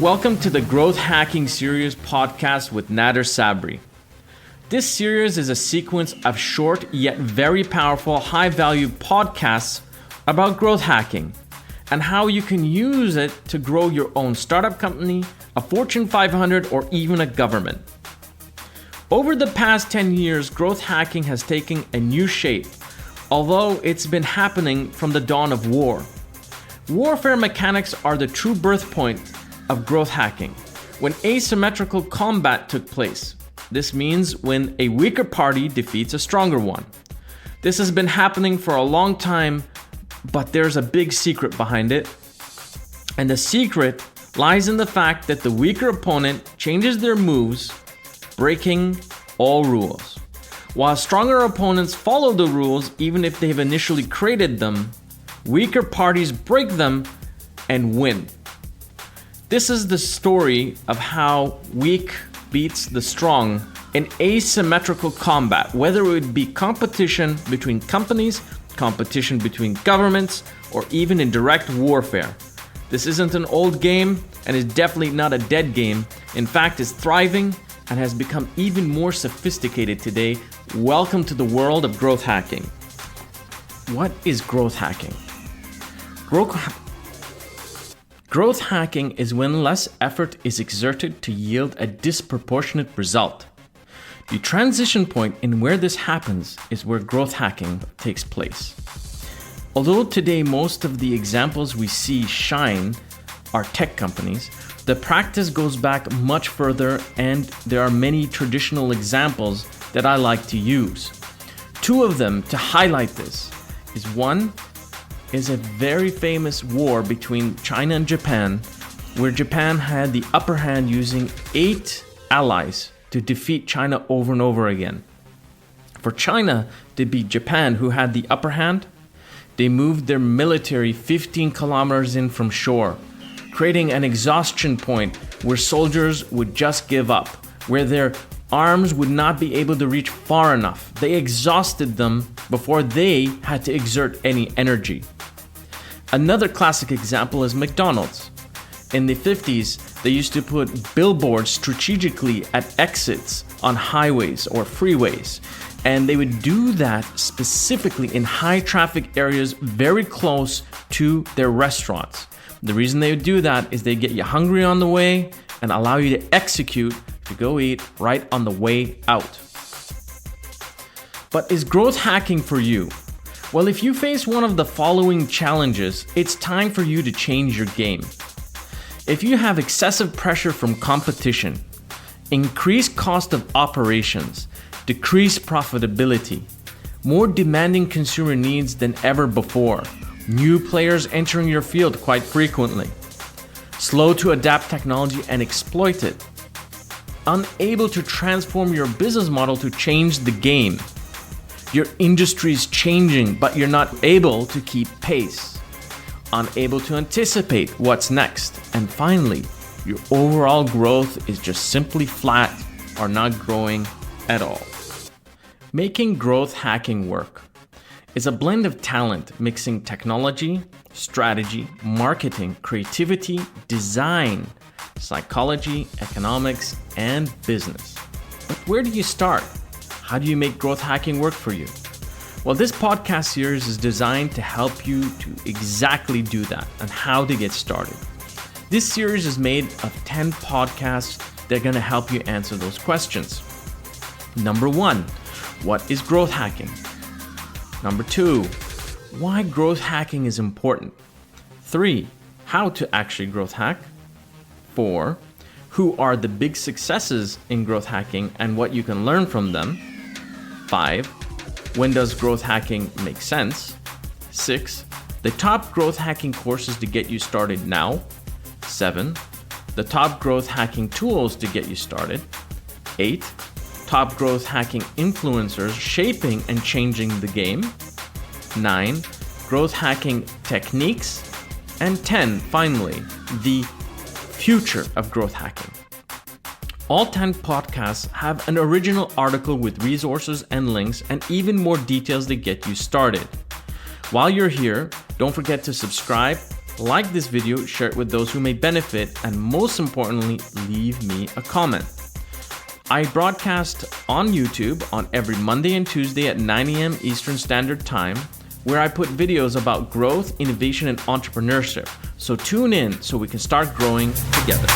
Welcome to the Growth Hacking Series podcast with Nader Sabry. This series is a sequence of short yet very powerful, high-value podcasts about growth hacking and how you can use it to grow your own startup company, a Fortune 500, or even a government. Over the past 10 years, growth hacking has taken a new shape, although it's been happening from the dawn of war. Warfare mechanics are the true birth point of growth hacking, when asymmetrical combat took place. This means when a weaker party defeats a stronger one. This has been happening for a long time, but there's a big secret behind it. And the secret lies in the fact that the weaker opponent changes their moves, breaking all rules, while stronger opponents follow the rules even if they've initially created them. Weaker parties break them and win. This is the story of how weak beats the strong in asymmetrical combat, whether it would be competition between companies, competition between governments, or even in direct warfare. This isn't an old game and is definitely not a dead game. In fact, it's thriving and has become even more sophisticated today. Welcome to the world of growth hacking. What is growth hacking? Growth hacking is when less effort is exerted to yield a disproportionate result. The transition point in where this happens is where growth hacking takes place. Although today most of the examples we see shine are tech companies, the practice goes back much further, and there are many traditional examples that I like to use. Two of them to highlight this is one is a very famous war between China and Japan, where Japan had the upper hand using 8 allies to defeat China over and over again. For China to beat Japan, who had the upper hand, they moved their military 15 kilometers in from shore, creating an exhaustion point where soldiers would just give up, where their arms would not be able to reach far enough. They exhausted them before they had to exert any energy. Another classic example is McDonald's. In the 50s, they used to put billboards strategically at exits on highways or freeways, and they would do that specifically in high traffic areas very close to their restaurants. The reason they would do that is they get you hungry on the way and allow you to execute to go eat right on the way out. But is growth hacking for you? Well, if you face one of the following challenges, it's time for you to change your game. If you have excessive pressure from competition, increased cost of operations, decreased profitability, more demanding consumer needs than ever before, new players entering your field quite frequently, slow to adapt technology and exploit it, unable to transform your business model to change the game, your industry's changing but you're not able to keep pace, unable to anticipate what's next, and finally, your overall growth is just simply flat or not growing at all. Making growth hacking work is a blend of talent mixing technology, strategy, marketing, creativity, design, psychology, economics, and business. But where do you start? How do you make growth hacking work for you? Well, this podcast series is designed to help you to exactly do that and how to get started. This series is made of 10 podcasts that are going to help you answer those questions. Number 1, what is growth hacking? Number 2, why growth hacking is important. 3, how to actually growth hack. 4, who are the big successes in growth hacking and what you can learn from them. 5, when does growth hacking make sense? 6, the top growth hacking courses to get you started now. 7, the top growth hacking tools to get you started. 8, top growth hacking influencers shaping and changing the game. 9, growth hacking techniques. And 10, finally, the future of growth hacking. All 10 podcasts have an original article with resources and links and even more details to get you started. While you're here, don't forget to subscribe, Like this video, share it with those who may benefit, and most importantly, leave me a comment. I broadcast on YouTube on every Monday and Tuesday at 9 a.m. Eastern Standard Time, where I put videos about growth, innovation, and entrepreneurship. So tune in so we can start growing together.